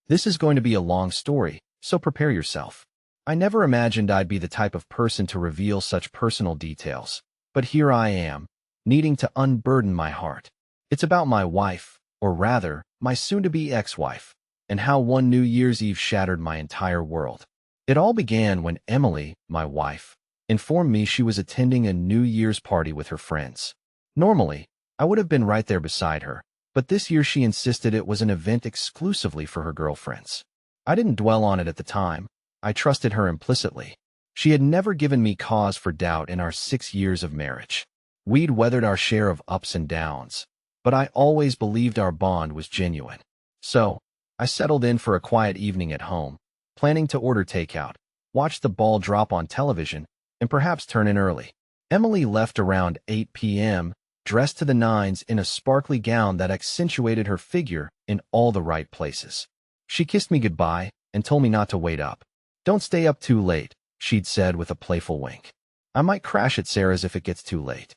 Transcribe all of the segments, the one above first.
This is going to be a long story, so prepare yourself. I never imagined I'd be the type of person to reveal such personal details, but here I am, needing to unburden my heart. It's about my wife, or rather, my soon-to-be ex-wife, and how one New Year's Eve shattered my entire world. It all began when Emily, my wife, informed me she was attending a New Year's party with her friends. Normally, I would have been right there beside her, but this year she insisted it was an event exclusively for her girlfriends. I didn't dwell on it at the time. I trusted her implicitly. She had never given me cause for doubt in our 6 years of marriage. We'd weathered our share of ups and downs, but I always believed our bond was genuine. So, I settled in for a quiet evening at home, planning to order takeout, watch the ball drop on television, and perhaps turn in early. Emily left around 8 p.m., dressed to the nines in a sparkly gown that accentuated her figure in all the right places. She kissed me goodbye and told me not to wait up. "Don't stay up too late," she'd said with a playful wink. "I might crash at Sarah's if it gets too late."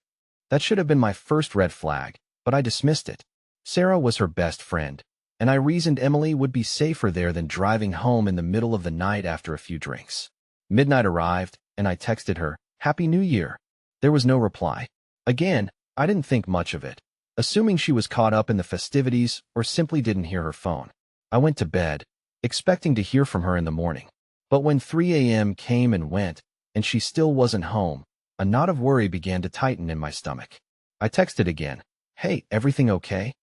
That should have been my first red flag, but I dismissed it. Sarah was her best friend, and I reasoned Emily would be safer there than driving home in the middle of the night after a few drinks. Midnight arrived, and I texted her, "Happy New Year." There was no reply. Again, I didn't think much of it, assuming she was caught up in the festivities or simply didn't hear her phone. I went to bed, expecting to hear from her in the morning. But when 3 a.m. came and went, and she still wasn't home, a knot of worry began to tighten in my stomach. I texted again, "Hey, everything okay?"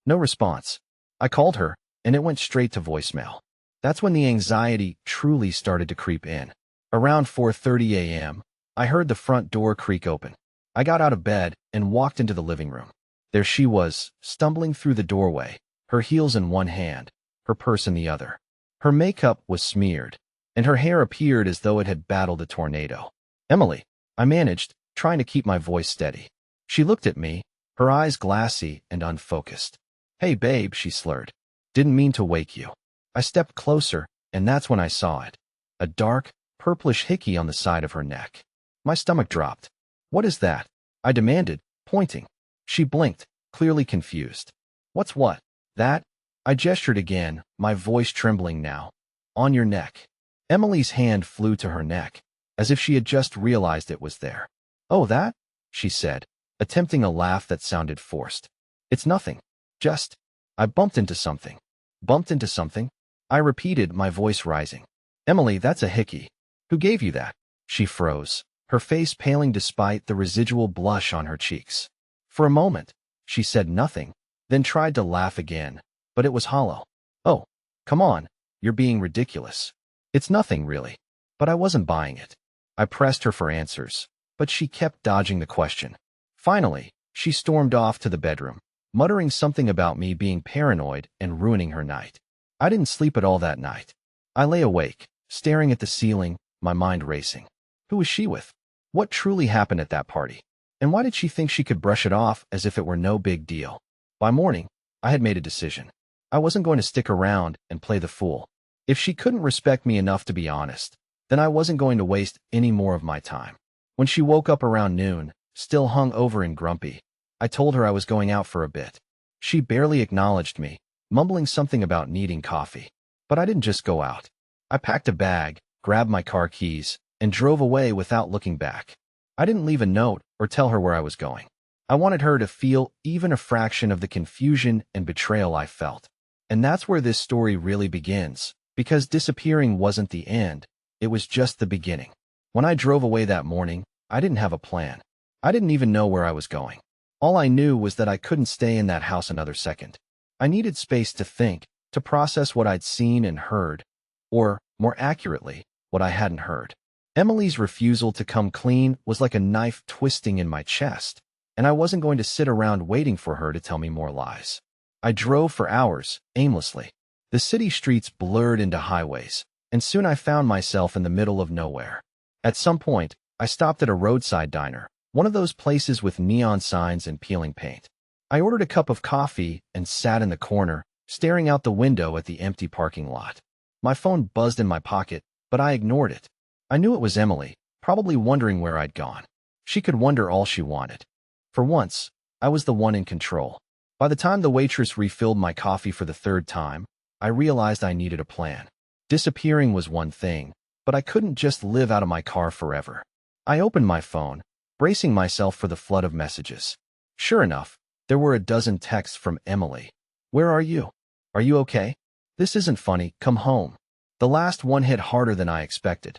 No response. I called her, and it went straight to voicemail. That's when the anxiety truly started to creep in. Around 4:30 a.m., I heard the front door creak open. I got out of bed and walked into the living room. There she was, stumbling through the doorway, her heels in one hand, her purse in the other. Her makeup was smeared, and her hair appeared as though it had battled a tornado. "Emily," I managed, trying to keep my voice steady. She looked at me, her eyes glassy and unfocused. "Hey, babe," she slurred. "Didn't mean to wake you." I stepped closer, and that's when I saw it. A dark, purplish hickey on the side of her neck. My stomach dropped. "What is that?" I demanded, pointing. She blinked, clearly confused. "What's what?" "That?" I gestured again, my voice trembling now. "On your neck." Emily's hand flew to her neck, as if she had just realized it was there. "Oh, that?" she said, attempting a laugh that sounded forced. "It's nothing. Just, I bumped into something." "Bumped into something?" I repeated, my voice rising. "Emily, that's a hickey." "Who gave you that?" She froze, her face paling despite the residual blush on her cheeks. For a moment, she said nothing, then tried to laugh again, but it was hollow. "Oh, come on, you're being ridiculous." "It's nothing, really." But I wasn't buying it. I pressed her for answers, but she kept dodging the question. Finally, she stormed off to the bedroom, muttering something about me being paranoid and ruining her night. I didn't sleep at all that night. I lay awake, staring at the ceiling, my mind racing. Who was she with? What truly happened at that party? And why did she think she could brush it off as if it were no big deal? By morning, I had made a decision. I wasn't going to stick around and play the fool. If she couldn't respect me enough to be honest, then I wasn't going to waste any more of my time. When she woke up around noon, still hung over and grumpy, I told her I was going out for a bit. She barely acknowledged me, mumbling something about needing coffee. But I didn't just go out. I packed a bag, grabbed my car keys, and drove away without looking back. I didn't leave a note or tell her where I was going. I wanted her to feel even a fraction of the confusion and betrayal I felt. And that's where this story really begins, because disappearing wasn't the end, it was just the beginning. When I drove away that morning, I didn't have a plan. I didn't even know where I was going. All I knew was that I couldn't stay in that house another second. I needed space to think, to process what I'd seen and heard, or, more accurately, what I hadn't heard. Emily's refusal to come clean was like a knife twisting in my chest, and I wasn't going to sit around waiting for her to tell me more lies. I drove for hours, aimlessly. The city streets blurred into highways, and soon I found myself in the middle of nowhere. At some point, I stopped at a roadside diner, one of those places with neon signs and peeling paint. I ordered a cup of coffee and sat in the corner, staring out the window at the empty parking lot. My phone buzzed in my pocket, but I ignored it. I knew it was Emily, probably wondering where I'd gone. She could wonder all she wanted. For once, I was the one in control. By the time the waitress refilled my coffee for the third time, I realized I needed a plan. Disappearing was one thing, but I couldn't just live out of my car forever. I opened my phone, bracing myself for the flood of messages. Sure enough, there were a dozen texts from Emily. Where are you? Are you okay? This isn't funny, come home. The last one hit harder than I expected.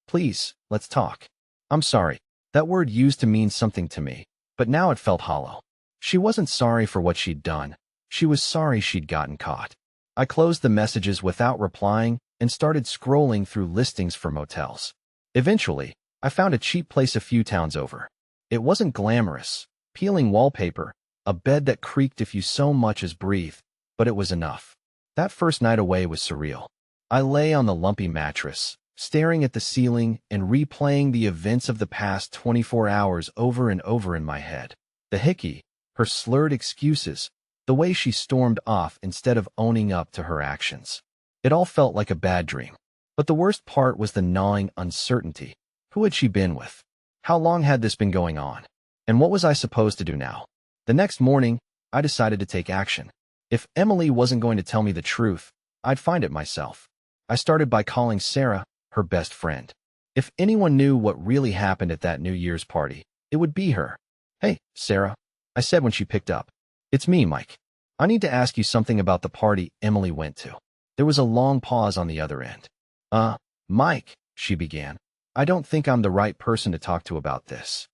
Please, let's talk. I'm sorry. That word used to mean something to me, but now it felt hollow. She wasn't sorry for what she'd done. She was sorry she'd gotten caught. I closed the messages without replying and started scrolling through listings for motels. Eventually, I found a cheap place a few towns over. It wasn't glamorous, peeling wallpaper, a bed that creaked if you so much as breathed, but it was enough. That first night away was surreal. I lay on the lumpy mattress, staring at the ceiling and replaying the events of the past 24 hours over and over in my head. The Hickey, her slurred excuses, the way she stormed off instead of owning up to her actions. It all felt like a bad dream. But the worst part was the gnawing uncertainty. Who had she been with? How long had this been going on? And what was I supposed to do now? The next morning, I decided to take action. If Emily wasn't going to tell me the truth, I'd find it myself. I started by calling Sarah, her best friend. If anyone knew what really happened at that New Year's party, it would be her. Hey, Sarah, I said when she picked up. It's me, Mike. I need to ask you something about the party Emily went to. There was a long pause on the other end. Mike, she began. I don't think I'm the right person to talk to about this.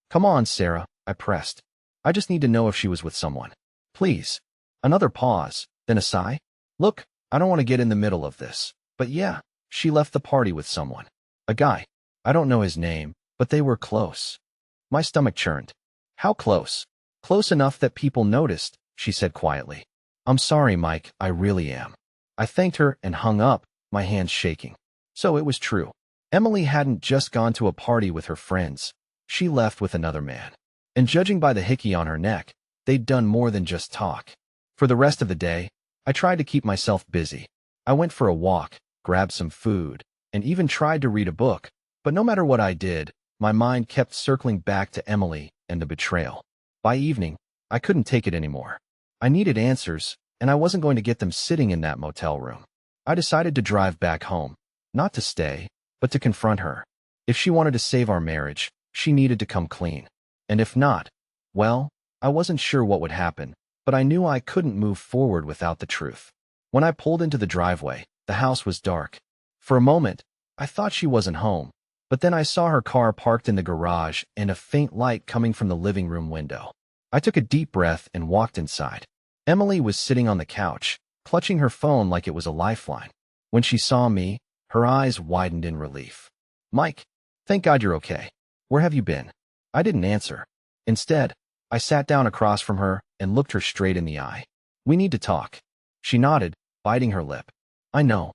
Come on, Sarah, I pressed. I just need to know if she was with someone. Please. Another pause, then a sigh. Look, I don't want to get in the middle of this, but yeah, she left the party with someone. A guy. I don't know his name, but they were close. My stomach churned. How close? Close enough that people noticed, she said quietly. I'm sorry, Mike, I really am. I thanked her and hung up, my hands shaking. So it was true. Emily hadn't just gone to a party with her friends. She left with another man. And judging by the hickey on her neck, they'd done more than just talk. For the rest of the day, I tried to keep myself busy. I went for a walk, grabbed some food, and even tried to read a book. But no matter what I did, my mind kept circling back to Emily and the betrayal. By evening, I couldn't take it anymore. I needed answers, and I wasn't going to get them sitting in that motel room. I decided to drive back home, not to stay, but to confront her. If she wanted to save our marriage, she needed to come clean. And if not, well, I wasn't sure what would happen, but I knew I couldn't move forward without the truth. When I pulled into the driveway, the house was dark. For a moment, I thought she wasn't home, but then I saw her car parked in the garage and a faint light coming from the living room window. I took a deep breath and walked inside. Emily was sitting on the couch, clutching her phone like it was a lifeline. When she saw me, her eyes widened in relief. Mike, thank God you're okay. Where have you been? I didn't answer. Instead, I sat down across from her and looked her straight in the eye. We need to talk. She nodded, biting her lip. I know.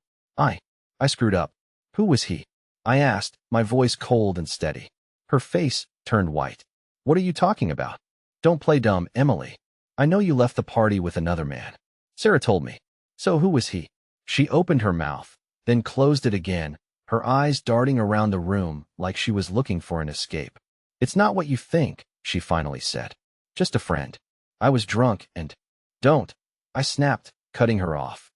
I screwed up. Who was he? I asked, my voice cold and steady. Her face turned white. What are you talking about? Don't play dumb, Emily. I know you left the party with another man. Sarah told me. So who was he? She opened her mouth, then closed it again, her eyes darting around the room like she was looking for an escape. It's not what you think, she finally said. Just a friend. I was drunk and... Don't. I snapped, cutting her off.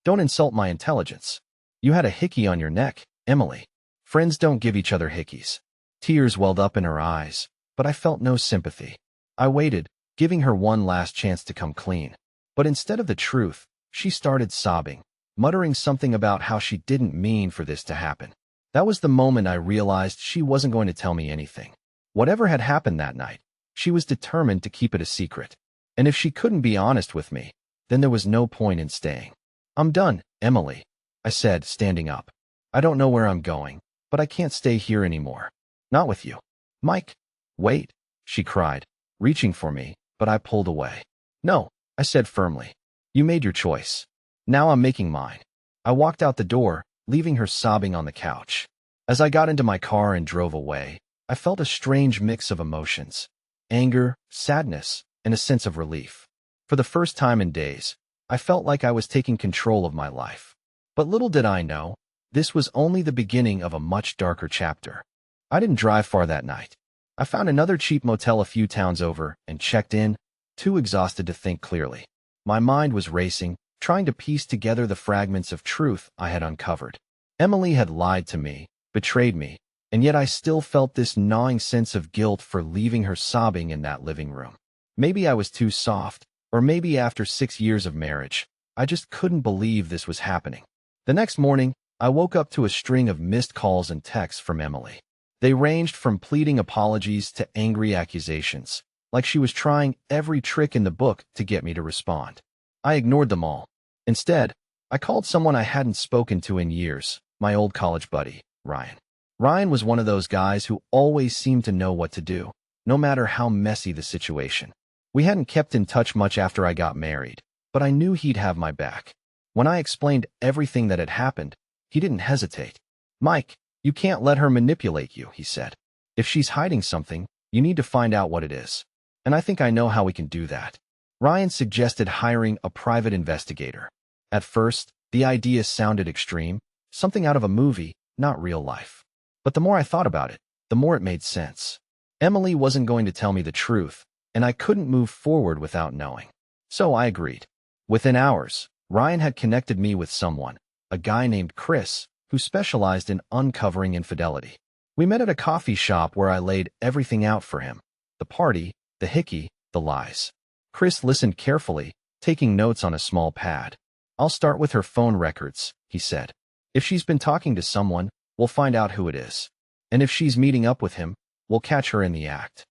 Don't insult my intelligence. You had a hickey on your neck, Emily. Friends don't give each other hickeys. Tears welled up in her eyes, but I felt no sympathy. I waited, giving her one last chance to come clean. But instead of the truth, she started sobbing, muttering something about how she didn't mean for this to happen. That was the moment I realized she wasn't going to tell me anything. Whatever had happened that night, she was determined to keep it a secret. And if she couldn't be honest with me, then there was no point in staying. I'm done, Emily, I said, standing up. I don't know where I'm going, but I can't stay here anymore. Not with you. Mike, wait, she cried, reaching for me, but I pulled away. No, I said firmly. You made your choice. Now I'm making mine. I walked out the door, leaving her sobbing on the couch. As I got into my car and drove away, I felt a strange mix of emotions. Anger, sadness, and a sense of relief. For the first time in days, I felt like I was taking control of my life. But little did I know, this was only the beginning of a much darker chapter. I didn't drive far that night. I found another cheap motel a few towns over and checked in, too exhausted to think clearly. My mind was racing, trying to piece together the fragments of truth I had uncovered. Emily had lied to me, betrayed me, and yet I still felt this gnawing sense of guilt for leaving her sobbing in that living room. Maybe I was too soft, or maybe after 6 years of marriage, I just couldn't believe this was happening. The next morning, I woke up to a string of missed calls and texts from Emily. They ranged from pleading apologies to angry accusations, like she was trying every trick in the book to get me to respond. I ignored them all. Instead, I called someone I hadn't spoken to in years, my old college buddy, Ryan. Ryan was one of those guys who always seemed to know what to do, no matter how messy the situation. We hadn't kept in touch much after I got married, but I knew he'd have my back. When I explained everything that had happened, he didn't hesitate. "Mike, you can't let her manipulate you," he said. "If she's hiding something, you need to find out what it is. And I think I know how we can do that." Ryan suggested hiring a private investigator. At first, the idea sounded extreme, something out of a movie, not real life. But the more I thought about it, the more it made sense. Emily wasn't going to tell me the truth, and I couldn't move forward without knowing. So I agreed. Within hours, Ryan had connected me with someone, a guy named Chris, who specialized in uncovering infidelity. We met at a coffee shop where I laid everything out for him: the party, the Hickey, the lies. Chris listened carefully, taking notes on a small pad. "I'll start with her phone records," he said. "If she's been talking to someone, we'll find out who it is. And if she's meeting up with him, we'll catch her in the act."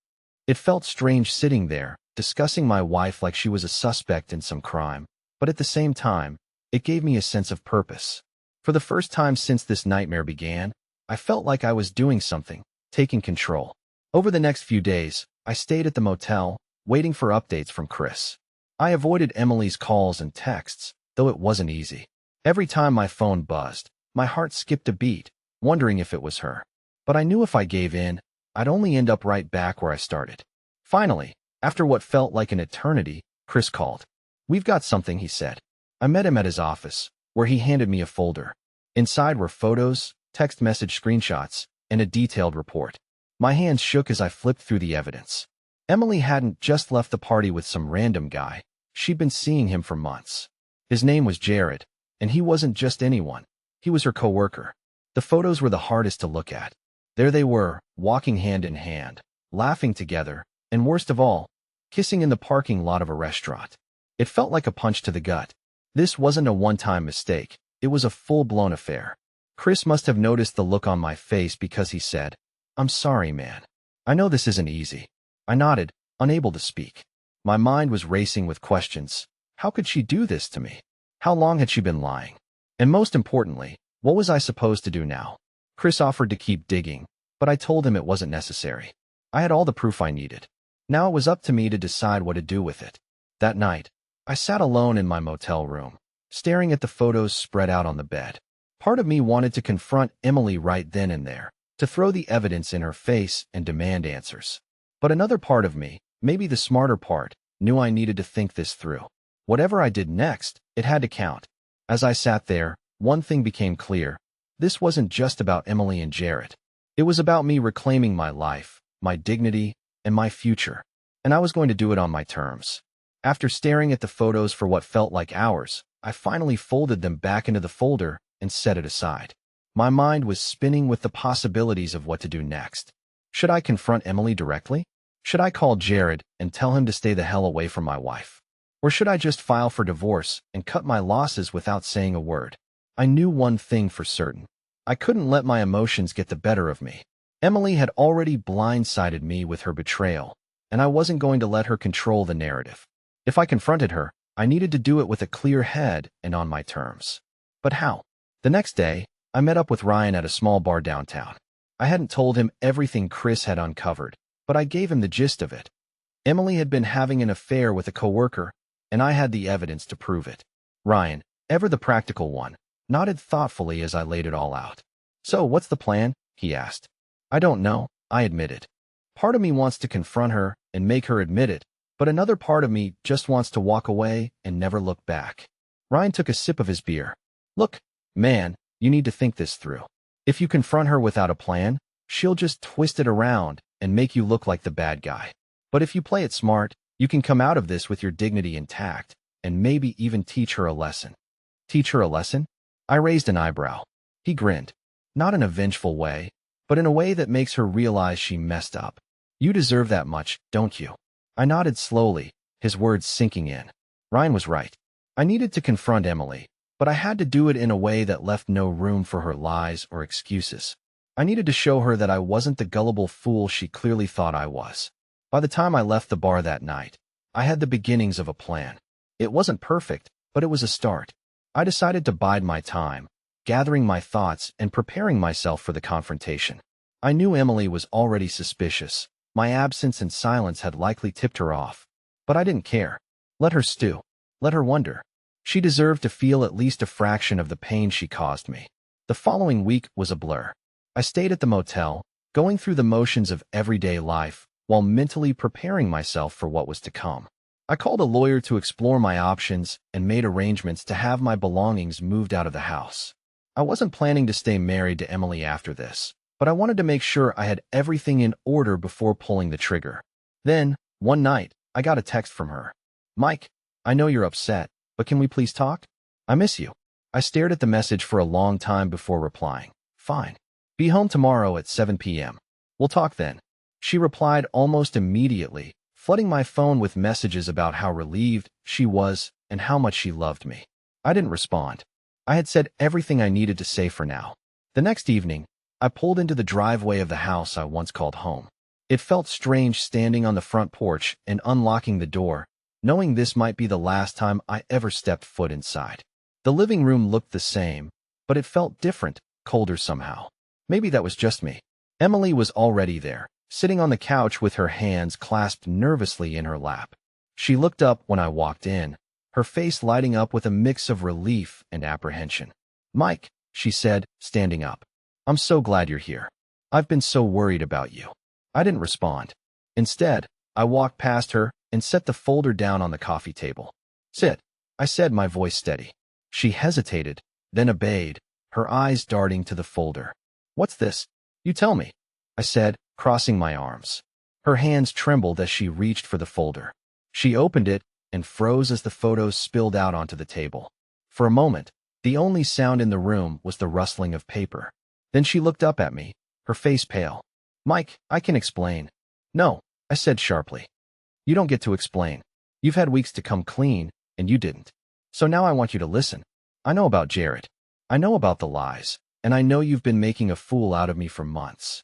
It felt strange sitting there, discussing my wife like she was a suspect in some crime, but at the same time, it gave me a sense of purpose. For the first time since this nightmare began, I felt like I was doing something, taking control. Over the next few days, I stayed at the motel, waiting for updates from Chris. I avoided Emily's calls and texts, though it wasn't easy. Every time my phone buzzed, my heart skipped a beat, wondering if it was her. But I knew if I gave in, I'd only end up right back where I started. Finally, after what felt like an eternity, Chris called. "We've got something," he said. I met him at his office, where he handed me a folder. Inside were photos, text message screenshots, and a detailed report. My hands shook as I flipped through the evidence. Emily hadn't just left the party with some random guy. She'd been seeing him for months. His name was Jared, and he wasn't just anyone. He was her coworker. The photos were the hardest to look at. There they were, walking hand in hand, laughing together, and worst of all, kissing in the parking lot of a restaurant. It felt like a punch to the gut. This wasn't a one-time mistake. It was a full-blown affair. Chris must have noticed the look on my face because he said, "I'm sorry, man. I know this isn't easy." I nodded, unable to speak. My mind was racing with questions. How could she do this to me? How long had she been lying? And most importantly, what was I supposed to do now? Chris offered to keep digging, but I told him it wasn't necessary. I had all the proof I needed. Now it was up to me to decide what to do with it. That night, I sat alone in my motel room, staring at the photos spread out on the bed. Part of me wanted to confront Emily right then and there, to throw the evidence in her face and demand answers. But another part of me, maybe the smarter part, knew I needed to think this through. Whatever I did next, it had to count. As I sat there, one thing became clear. This wasn't just about Emily and Jared. It was about me reclaiming my life, my dignity, and my future. And I was going to do it on my terms. After staring at the photos for what felt like hours, I finally folded them back into the folder and set it aside. My mind was spinning with the possibilities of what to do next. Should I confront Emily directly? Should I call Jared and tell him to stay the hell away from my wife? Or should I just file for divorce and cut my losses without saying a word? I knew one thing for certain. I couldn't let my emotions get the better of me. Emily had already blindsided me with her betrayal, and I wasn't going to let her control the narrative. If I confronted her, I needed to do it with a clear head and on my terms. But how? The next day, I met up with Ryan at a small bar downtown. I hadn't told him everything Chris had uncovered, but I gave him the gist of it. Emily had been having an affair with a coworker, and I had the evidence to prove it. Ryan, ever the practical one, nodded thoughtfully as I laid it all out. "So, what's the plan?" he asked. "I don't know," I admitted. Part of me wants to confront her and make her admit it, but another part of me just wants to walk away and never look back. Ryan took a sip of his beer. "Look, man, you need to think this through. If you confront her without a plan, she'll just twist it around and make you look like the bad guy. But if you play it smart, you can come out of this with your dignity intact, and maybe even teach her a lesson. Teach her a lesson? I raised an eyebrow. He grinned. Not in a vengeful way, but in a way that makes her realize she messed up. You deserve that much, don't you? I nodded slowly, his words sinking in. Ryan was right. I needed to confront Emily, but I had to do it in a way that left no room for her lies or excuses. I needed to show her that I wasn't the gullible fool she clearly thought I was. By the time I left the bar that night, I had the beginnings of a plan. It wasn't perfect, but it was a start. I decided to bide my time, gathering my thoughts and preparing myself for the confrontation. I knew Emily was already suspicious. My absence and silence had likely tipped her off. But I didn't care. Let her stew. Let her wonder. She deserved to feel at least a fraction of the pain she caused me. The following week was a blur. I stayed at the motel, going through the motions of everyday life, while mentally preparing myself for what was to come. I called a lawyer to explore my options and made arrangements to have my belongings moved out of the house. I wasn't planning to stay married to Emily after this, but I wanted to make sure I had everything in order before pulling the trigger. Then, one night, I got a text from her. "Mike, I know you're upset, but can we please talk? I miss you." I stared at the message for a long time before replying. "Fine. Be home tomorrow at 7 p.m. We'll talk then." She replied almost immediately, flooding my phone with messages about how relieved she was and how much she loved me. I didn't respond. I had said everything I needed to say for now. The next evening, I pulled into the driveway of the house I once called home. It felt strange standing on the front porch and unlocking the door, knowing this might be the last time I ever stepped foot inside. The living room looked the same, but it felt different, colder somehow. Maybe that was just me. Emily was already there, sitting on the couch with her hands clasped nervously in her lap. She looked up when I walked in, her face lighting up with a mix of relief and apprehension. "Mike," she said, standing up. "I'm so glad you're here. I've been so worried about you." I didn't respond. Instead, I walked past her and set the folder down on the coffee table. "Sit," I said, my voice steady. She hesitated, then obeyed, her eyes darting to the folder. "What's this? You tell me," I said, crossing my arms. Her hands trembled as she reached for the folder. She opened it and froze as the photos spilled out onto the table. For a moment, the only sound in the room was the rustling of paper. Then she looked up at me, her face pale. "Mike, I can explain." "No," I said sharply. "You don't get to explain. You've had weeks to come clean, and you didn't. So now I want you to listen. I know about Jared. I know about the lies, and I know you've been making a fool out of me for months."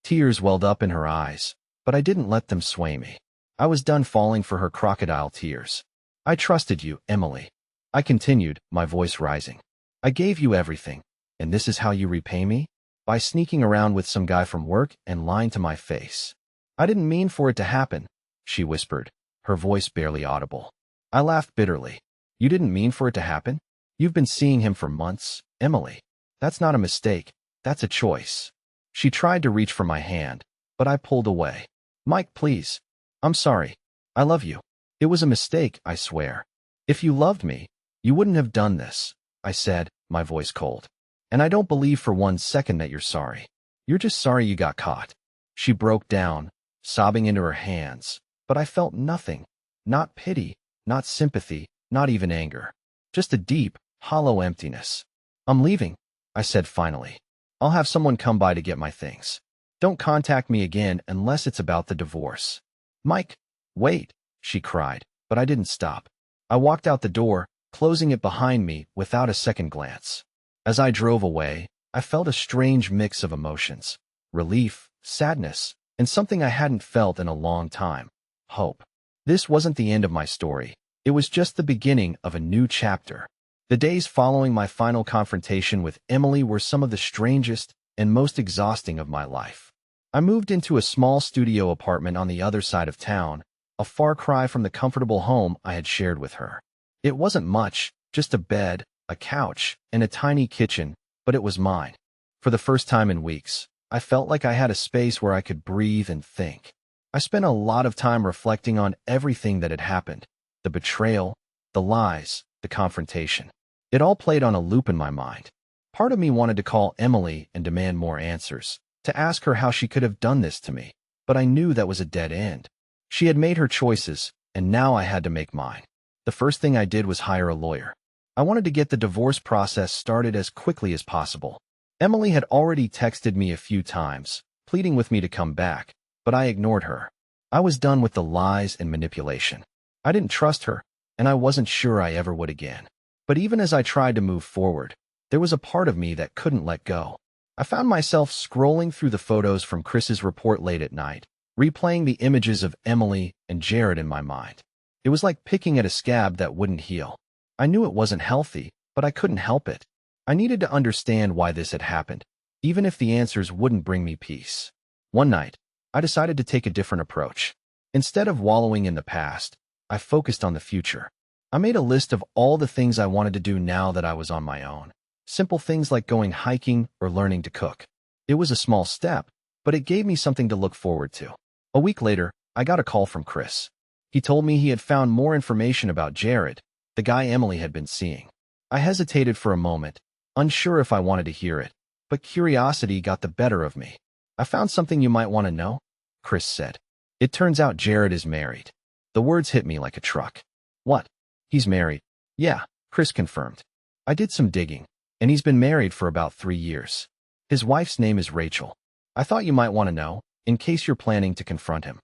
Tears welled up in her eyes, but I didn't let them sway me. I was done falling for her crocodile tears. "I trusted you, Emily," I continued, my voice rising. "I gave you everything, and this is how you repay me? By sneaking around with some guy from work and lying to my face." "I didn't mean for it to happen," she whispered, her voice barely audible. I laughed bitterly. "You didn't mean for it to happen? You've been seeing him for months, Emily. That's not a mistake. That's a choice." She tried to reach for my hand, but I pulled away. "Mike, please. I'm sorry. I love you. It was a mistake, I swear. If you loved me, you wouldn't have done this," I said, my voice cold. "And I don't believe for one second that you're sorry. You're just sorry you got caught." She broke down, sobbing into her hands, but I felt nothing. Not pity, not sympathy, not even anger. Just a deep, hollow emptiness. "I'm leaving," I said finally. "I'll have someone come by to get my things. Don't contact me again unless it's about the divorce." "Mike, wait," she cried, but I didn't stop. I walked out the door, closing it behind me without a second glance. As I drove away, I felt a strange mix of emotions. Relief, sadness, and something I hadn't felt in a long time. Hope. This wasn't the end of my story. It was just the beginning of a new chapter. The days following my final confrontation with Emily were some of the strangest and most exhausting of my life. I moved into a small studio apartment on the other side of town, a far cry from the comfortable home I had shared with her. It wasn't much, just a bed, a couch, and a tiny kitchen, but it was mine. For the first time in weeks, I felt like I had a space where I could breathe and think. I spent a lot of time reflecting on everything that had happened, the betrayal, the lies, the confrontation. It all played on a loop in my mind. Part of me wanted to call Emily and demand more answers, to ask her how she could have done this to me, but I knew that was a dead end. She had made her choices, and now I had to make mine. The first thing I did was hire a lawyer. I wanted to get the divorce process started as quickly as possible. Emily had already texted me a few times, pleading with me to come back, but I ignored her. I was done with the lies and manipulation. I didn't trust her, and I wasn't sure I ever would again. But even as I tried to move forward, there was a part of me that couldn't let go. I found myself scrolling through the photos from Chris's report late at night, replaying the images of Emily and Jared in my mind. It was like picking at a scab that wouldn't heal. I knew it wasn't healthy, but I couldn't help it. I needed to understand why this had happened, even if the answers wouldn't bring me peace. One night, I decided to take a different approach. Instead of wallowing in the past, I focused on the future. I made a list of all the things I wanted to do now that I was on my own. Simple things like going hiking or learning to cook. It was a small step, but it gave me something to look forward to. A week later, I got a call from Chris. He told me he had found more information about Jared, the guy Emily had been seeing. I hesitated for a moment, unsure if I wanted to hear it, but curiosity got the better of me. "I found something you might want to know," Chris said. "It turns out Jared is married." The words hit me like a truck. "What? He's married?" "Yeah," Chris confirmed. "I did some digging, and he's been married for about 3 years. His wife's name is Rachel. I thought you might want to know, in case you're planning to confront him."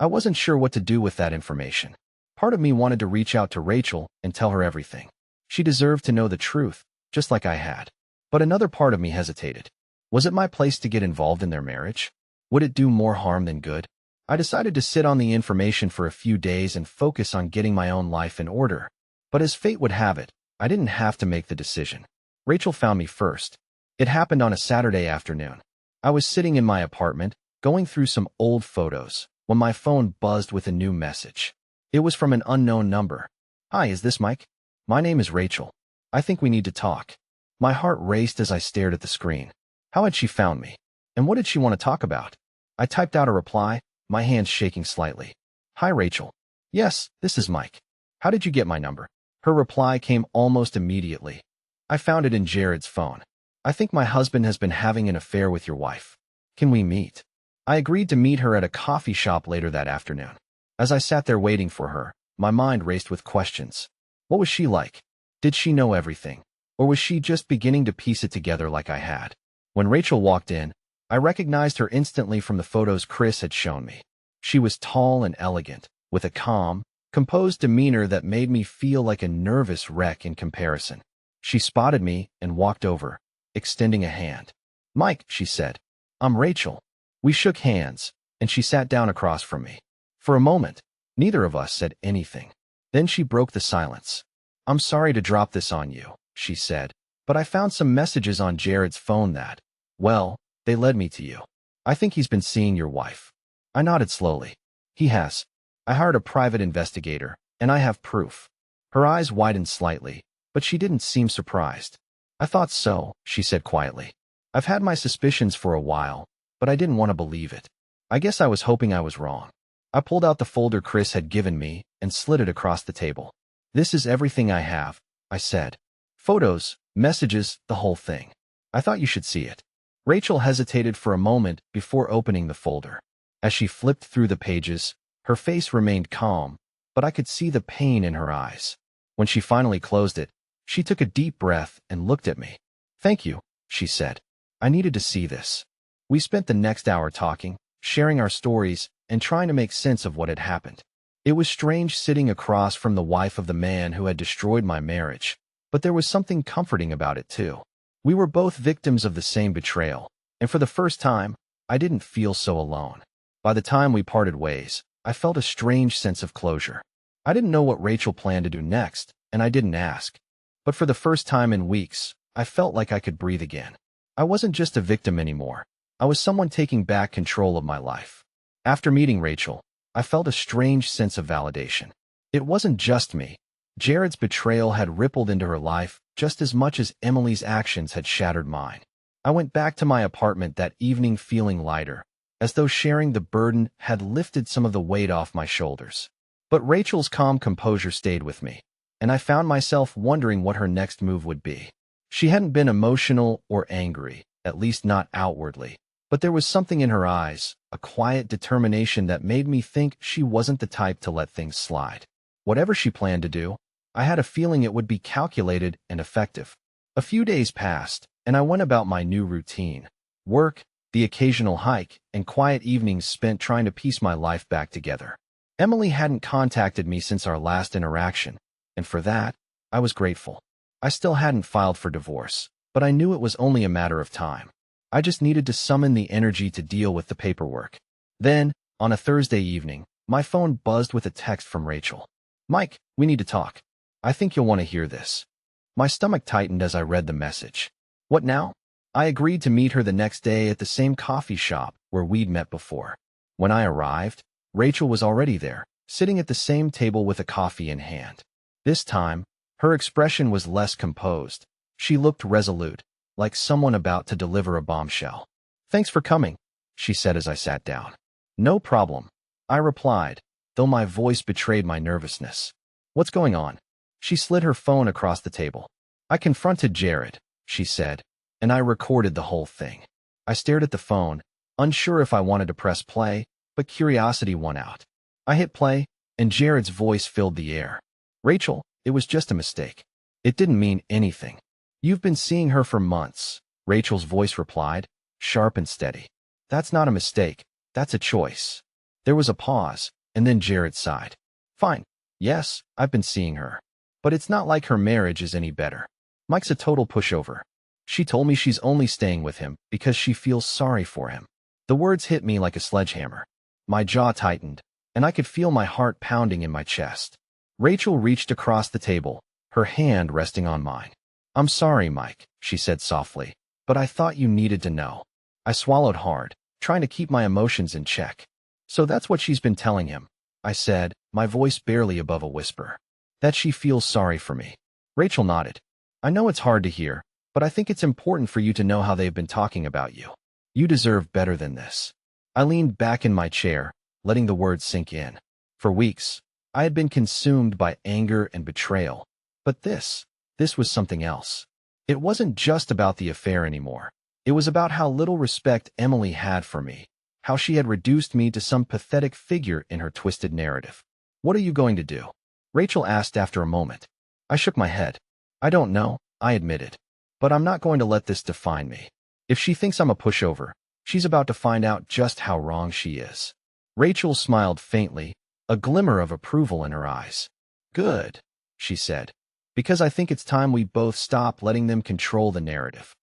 I wasn't sure what to do with that information. Part of me wanted to reach out to Rachel and tell her everything. She deserved to know the truth, just like I had. But another part of me hesitated. Was it my place to get involved in their marriage? Would it do more harm than good? I decided to sit on the information for a few days and focus on getting my own life in order. But as fate would have it, I didn't have to make the decision. Rachel found me first. It happened on a Saturday afternoon. I was sitting in my apartment, going through some old photos, when my phone buzzed with a new message. It was from an unknown number. "Hi, is this Mike? My name is Rachel. I think we need to talk." My heart raced as I stared at the screen. How had she found me? And what did she want to talk about? I typed out a reply, my hands shaking slightly. "Hi, Rachel. Yes, this is Mike. How did you get my number?" Her reply came almost immediately. "I found it in Jared's phone. I think my husband has been having an affair with your wife. Can we meet?" I agreed to meet her at a coffee shop later that afternoon. As I sat there waiting for her, my mind raced with questions. What was she like? Did she know everything? Or was she just beginning to piece it together like I had? When Rachel walked in, I recognized her instantly from the photos Chris had shown me. She was tall and elegant, with a calm, composed demeanor that made me feel like a nervous wreck in comparison. She spotted me and walked over, extending a hand. "Mike," she said. "I'm Rachel." We shook hands, and she sat down across from me. For a moment, neither of us said anything. Then she broke the silence. "I'm sorry to drop this on you," she said, "but I found some messages on Jared's phone that, well, they led me to you. I think he's been seeing your wife." I nodded slowly. "He has. I hired a private investigator, and I have proof." Her eyes widened slightly, but she didn't seem surprised. "I thought so," she said quietly. "I've had my suspicions for a while, but I didn't want to believe it. I guess I was hoping I was wrong." I pulled out the folder Chris had given me and slid it across the table. "This is everything I have," I said. "Photos, messages, the whole thing. I thought you should see it." Rachel hesitated for a moment before opening the folder. As she flipped through the pages, her face remained calm, but I could see the pain in her eyes. When she finally closed it, she took a deep breath and looked at me. "Thank you," she said. "I needed to see this." We spent the next hour talking, sharing our stories, and trying to make sense of what had happened. It was strange sitting across from the wife of the man who had destroyed my marriage, but there was something comforting about it too. We were both victims of the same betrayal, and for the first time, I didn't feel so alone. By the time we parted ways, I felt a strange sense of closure. I didn't know what Rachel planned to do next, and I didn't ask. But for the first time in weeks, I felt like I could breathe again. I wasn't just a victim anymore. I was someone taking back control of my life. After meeting Rachel, I felt a strange sense of validation. It wasn't just me. Jared's betrayal had rippled into her life just as much as Emily's actions had shattered mine. I went back to my apartment that evening feeling lighter, as though sharing the burden had lifted some of the weight off my shoulders. But Rachel's calm composure stayed with me, and I found myself wondering what her next move would be. She hadn't been emotional or angry, at least not outwardly. But there was something in her eyes, a quiet determination that made me think she wasn't the type to let things slide. Whatever she planned to do, I had a feeling it would be calculated and effective. A few days passed, and I went about my new routine. Work, the occasional hike, and quiet evenings spent trying to piece my life back together. Emily hadn't contacted me since our last interaction, and for that, I was grateful. I still hadn't filed for divorce, but I knew it was only a matter of time. I just needed to summon the energy to deal with the paperwork. Then, on a Thursday evening, my phone buzzed with a text from Rachel. "Mike, we need to talk. I think you'll want to hear this." My stomach tightened as I read the message. What now? I agreed to meet her the next day at the same coffee shop where we'd met before. When I arrived, Rachel was already there, sitting at the same table with a coffee in hand. This time, her expression was less composed. She looked resolute, like someone about to deliver a bombshell. "Thanks for coming," she said as I sat down. "No problem," I replied, though my voice betrayed my nervousness. "What's going on?" She slid her phone across the table. "I confronted Jared," she said, and I recorded the whole thing. I stared at the phone, unsure if I wanted to press play, but curiosity won out. I hit play, and Jared's voice filled the air. "Rachel, it was just a mistake. It didn't mean anything. You've been seeing her for months," Rachel's voice replied, sharp and steady. "That's not a mistake, that's a choice." There was a pause, and then Jared sighed. "Fine. Yes, I've been seeing her. But it's not like her marriage is any better. Mike's a total pushover. She told me she's only staying with him because she feels sorry for him." The words hit me like a sledgehammer. My jaw tightened, and I could feel my heart pounding in my chest. Rachel reached across the table, her hand resting on mine. "I'm sorry, Mike," she said softly, "but I thought you needed to know." I swallowed hard, trying to keep my emotions in check. "So that's what she's been telling him," I said, my voice barely above a whisper. "That she feels sorry for me." Rachel nodded. "I know it's hard to hear, but I think it's important for you to know how they've been talking about you. You deserve better than this." I leaned back in my chair, letting the words sink in. For weeks, I had been consumed by anger and betrayal. But this was something else. It wasn't just about the affair anymore. It was about how little respect Emily had for me, how she had reduced me to some pathetic figure in her twisted narrative. "What are you going to do?" Rachel asked after a moment. I shook my head. "I don't know," I admitted. "But I'm not going to let this define me. If she thinks I'm a pushover, she's about to find out just how wrong she is." Rachel smiled faintly, a glimmer of approval in her eyes. "Good," she said, "because I think it's time we both stop letting them control the narrative."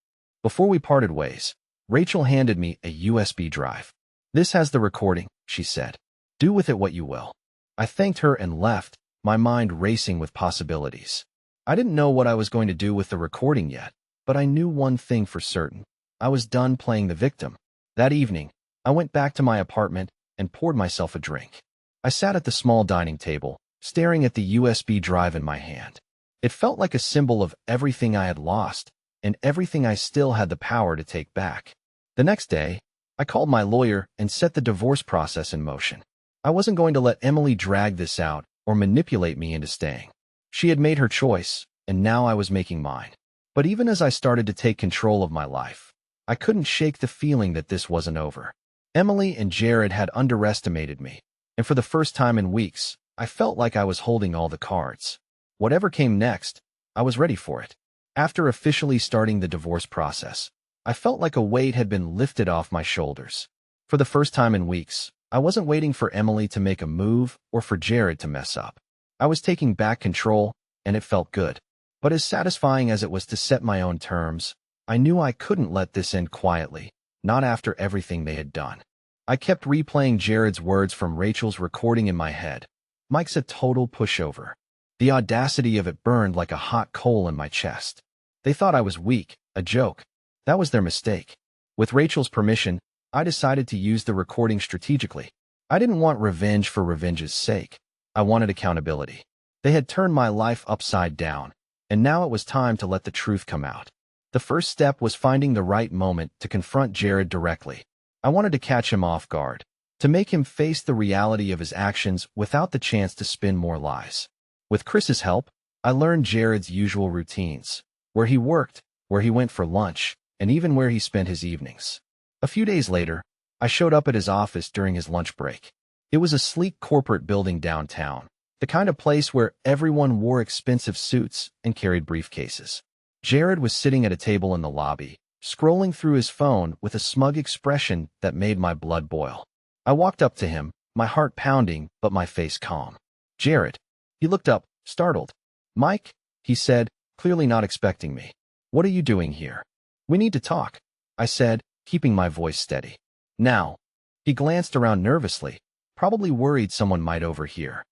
Before we parted ways, Rachel handed me a USB drive. "This has the recording," she said. "Do with it what you will." I thanked her and left, my mind racing with possibilities. I didn't know what I was going to do with the recording yet, but I knew one thing for certain. I was done playing the victim. That evening, I went back to my apartment and poured myself a drink. I sat at the small dining table, staring at the USB drive in my hand. It felt like a symbol of everything I had lost and everything I still had the power to take back. The next day, I called my lawyer and set the divorce process in motion. I wasn't going to let Emily drag this out or manipulate me into staying. She had made her choice, and now I was making mine. But even as I started to take control of my life, I couldn't shake the feeling that this wasn't over. Emily and Jared had underestimated me, and for the first time in weeks, I felt like I was holding all the cards. Whatever came next, I was ready for it. After officially starting the divorce process, I felt like a weight had been lifted off my shoulders. For the first time in weeks, I wasn't waiting for Emily to make a move or for Jared to mess up. I was taking back control, and it felt good. But as satisfying as it was to set my own terms, I knew I couldn't let this end quietly, not after everything they had done. I kept replaying Jared's words from Rachel's recording in my head. "Mike's a total pushover." The audacity of it burned like a hot coal in my chest. They thought I was weak, a joke. That was their mistake. With Rachel's permission, I decided to use the recording strategically. I didn't want revenge for revenge's sake. I wanted accountability. They had turned my life upside down, and now it was time to let the truth come out. The first step was finding the right moment to confront Jared directly. I wanted to catch him off guard, to make him face the reality of his actions without the chance to spin more lies. With Chris's help, I learned Jared's usual routines, where he worked, where he went for lunch, and even where he spent his evenings. A few days later, I showed up at his office during his lunch break. It was a sleek corporate building downtown, The kind of place where everyone wore expensive suits and carried briefcases. Jared was sitting at a table in the lobby, scrolling through his phone with a smug expression that made my blood boil. I walked up to him, my heart pounding but my face calm. "Jared." He looked up, startled. "Mike," he said, clearly not expecting me. "What are you doing here?" "We need to talk," I said, keeping my voice steady. "Now." He glanced around nervously, probably worried someone might overhear.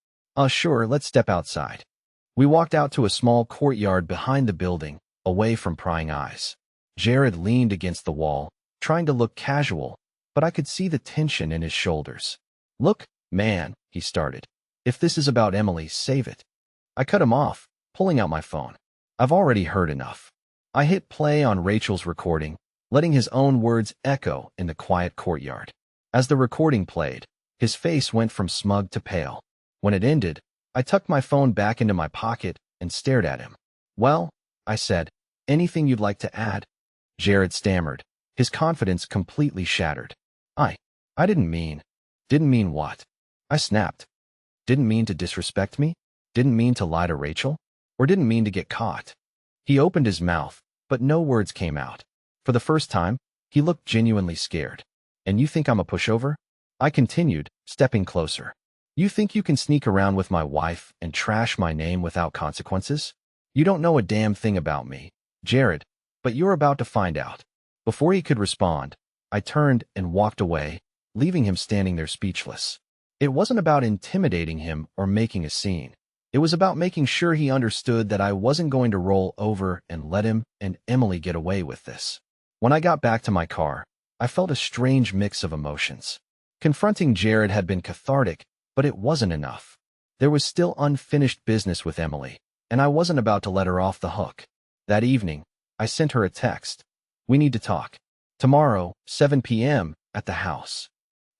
Sure, let's step outside." We walked out to a small courtyard behind the building, away from prying eyes. Jared leaned against the wall, trying to look casual, but I could see the tension in his shoulders. "Look, man," he started. "If this is about Emily, save it." I cut him off, pulling out my phone. "I've already heard enough." I hit play on Rachel's recording, letting his own words echo in the quiet courtyard. As the recording played, his face went from smug to pale. When it ended, I tucked my phone back into my pocket and stared at him. "Well," I said, "anything you'd like to add?" Jared stammered, his confidence completely shattered. I didn't mean." "Didn't mean what?" I snapped. "Didn't mean to disrespect me? Didn't mean to lie to Rachel? Or didn't mean to get caught?" He opened his mouth, but no words came out. For the first time, he looked genuinely scared. "And you think I'm a pushover?" I continued, stepping closer. "You think you can sneak around with my wife and trash my name without consequences? You don't know a damn thing about me, Jared, but you're about to find out." Before he could respond, I turned and walked away, leaving him standing there speechless. It wasn't about intimidating him or making a scene. It was about making sure he understood that I wasn't going to roll over and let him and Emily get away with this. When I got back to my car, I felt a strange mix of emotions. Confronting Jared had been cathartic, but it wasn't enough. There was still unfinished business with Emily, and I wasn't about to let her off the hook. That evening, I sent her a text. "We need to talk. Tomorrow, 7 p.m., at the house."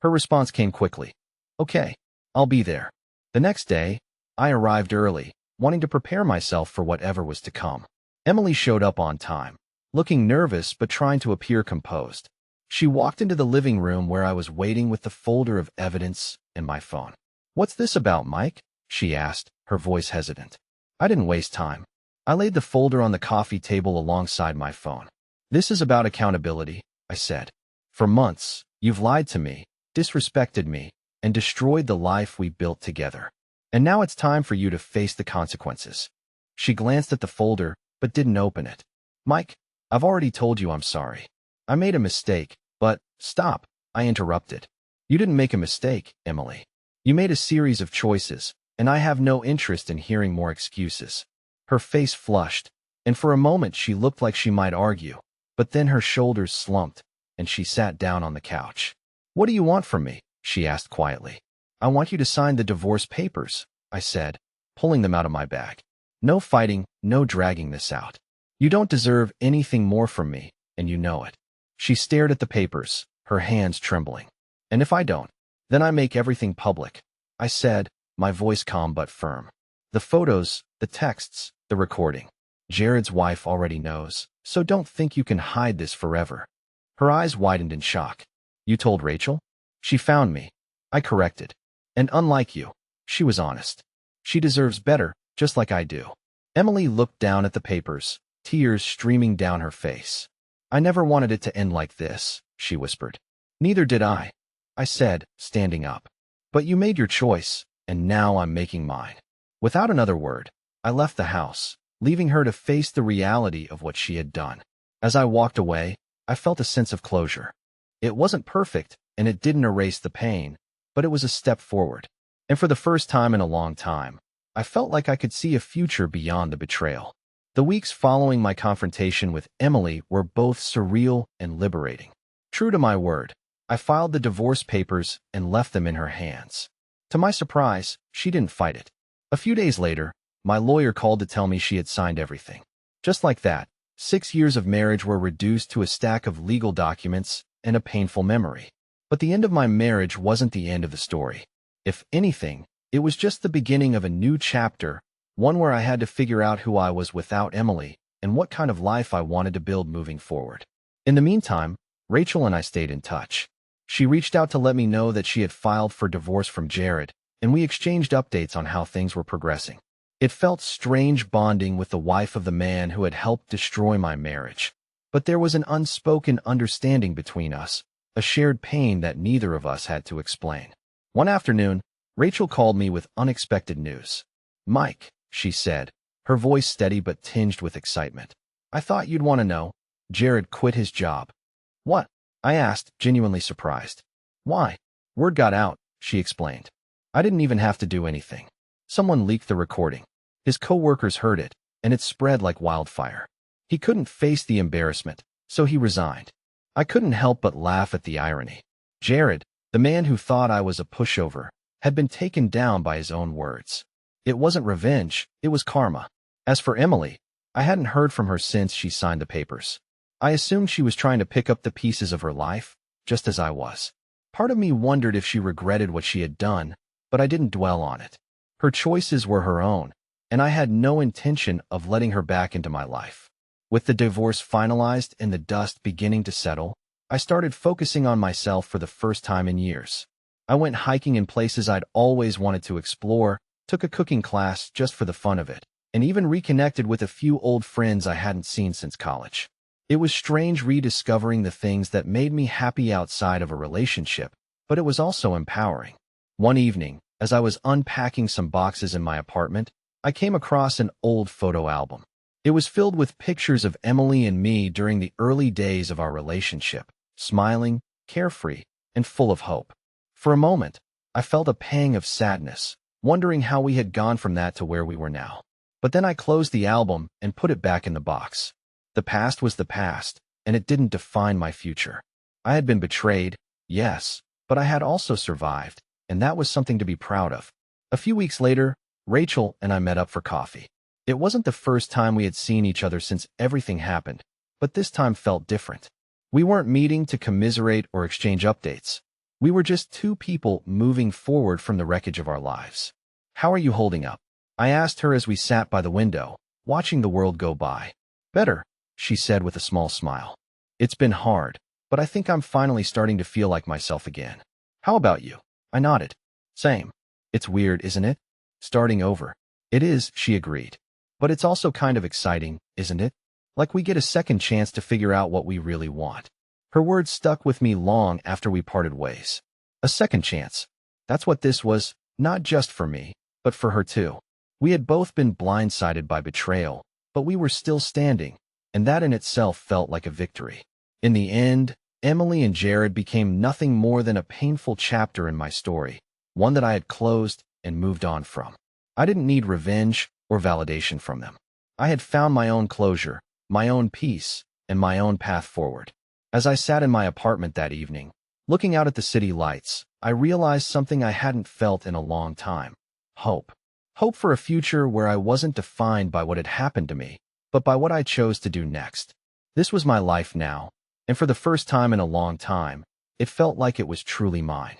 Her response came quickly. "Okay, I'll be there." The next day, I arrived early, wanting to prepare myself for whatever was to come. Emily showed up on time, looking nervous but trying to appear composed. She walked into the living room where I was waiting with the folder of evidence and my phone. "What's this about, Mike?" she asked, her voice hesitant. I didn't waste time. I laid the folder on the coffee table alongside my phone. "This is about accountability," I said. "For months, you've lied to me, disrespected me, and destroyed the life we built together. And now it's time for you to face the consequences." She glanced at the folder, but didn't open it. "Mike, I've already told you I'm sorry. I made a mistake, but..." "Stop," I interrupted. "You didn't make a mistake, Emily. You made a series of choices, and I have no interest in hearing more excuses." Her face flushed, and for a moment she looked like she might argue, but then her shoulders slumped, and she sat down on the couch. "What do you want from me?" she asked quietly. "I want you to sign the divorce papers," I said, pulling them out of my bag. "No fighting, no dragging this out. You don't deserve anything more from me, and you know it." She stared at the papers, her hands trembling. "And if I don't, then I make everything public," I said, my voice calm but firm. "The photos, the texts, the recording. Jared's wife already knows, so don't think you can hide this forever." Her eyes widened in shock. "You told Rachel?" "She found me," I corrected. "And unlike you, she was honest. She deserves better, just like I do." Emily looked down at the papers, tears streaming down her face. "I never wanted it to end like this," she whispered. "Neither did I," said, standing up. "But you made your choice, and now I'm making mine." Without another word, I left the house, leaving her to face the reality of what she had done. As I walked away, I felt a sense of closure. It wasn't perfect, and it didn't erase the pain, but it was a step forward. And for the first time in a long time, I felt like I could see a future beyond the betrayal. The weeks following my confrontation with Emily were both surreal and liberating. True to my word, I filed the divorce papers and left them in her hands. To my surprise, she didn't fight it. A few days later, my lawyer called to tell me she had signed everything. Just like that, 6 years of marriage were reduced to a stack of legal documents and a painful memory. But the end of my marriage wasn't the end of the story. If anything, it was just the beginning of a new chapter, one where I had to figure out who I was without Emily and what kind of life I wanted to build moving forward. In the meantime, Rachel and I stayed in touch. She reached out to let me know that she had filed for divorce from Jared, and we exchanged updates on how things were progressing. It felt strange bonding with the wife of the man who had helped destroy my marriage. But there was an unspoken understanding between us, a shared pain that neither of us had to explain. One afternoon, Rachel called me with unexpected news. "Mike," she said, her voice steady but tinged with excitement. "I thought you'd want to know. Jared quit his job." "What?" I asked, genuinely surprised. "Why?" "Word got out," she explained. "I didn't even have to do anything. Someone leaked the recording. His coworkers heard it, and it spread like wildfire. He couldn't face the embarrassment, so he resigned." I couldn't help but laugh at the irony. Jared, the man who thought I was a pushover, had been taken down by his own words. It wasn't revenge, it was karma. As for Emily, I hadn't heard from her since she signed the papers. I assumed she was trying to pick up the pieces of her life, just as I was. Part of me wondered if she regretted what she had done, but I didn't dwell on it. Her choices were her own, and I had no intention of letting her back into my life. With the divorce finalized and the dust beginning to settle, I started focusing on myself for the first time in years. I went hiking in places I'd always wanted to explore, took a cooking class just for the fun of it, and even reconnected with a few old friends I hadn't seen since college. It was strange rediscovering the things that made me happy outside of a relationship, but it was also empowering. One evening, as I was unpacking some boxes in my apartment, I came across an old photo album. It was filled with pictures of Emily and me during the early days of our relationship, smiling, carefree, and full of hope. For a moment, I felt a pang of sadness, wondering how we had gone from that to where we were now. But then I closed the album and put it back in the box. The past was the past, and it didn't define my future. I had been betrayed, yes, but I had also survived, and that was something to be proud of. A few weeks later, Rachel and I met up for coffee. It wasn't the first time we had seen each other since everything happened, but this time felt different. We weren't meeting to commiserate or exchange updates. We were just two people moving forward from the wreckage of our lives. "How are you holding up?" I asked her as we sat by the window, watching the world go by. "Better," she said with a small smile. "It's been hard, but I think I'm finally starting to feel like myself again." "How about you?" I nodded. "Same. It's weird, isn't it? Starting over." "It is," she agreed. "But it's also kind of exciting, isn't it? Like we get a second chance to figure out what we really want." Her words stuck with me long after we parted ways. A second chance. That's what this was, not just for me, but for her too. We had both been blindsided by betrayal, but we were still standing, and that in itself felt like a victory. In the end, Emily and Jared became nothing more than a painful chapter in my story, one that I had closed and moved on from. I didn't need revenge or validation from them. I had found my own closure, my own peace, and my own path forward. As I sat in my apartment that evening, looking out at the city lights, I realized something I hadn't felt in a long time. Hope. Hope for a future where I wasn't defined by what had happened to me, but by what I chose to do next. This was my life now, and for the first time in a long time, it felt like it was truly mine.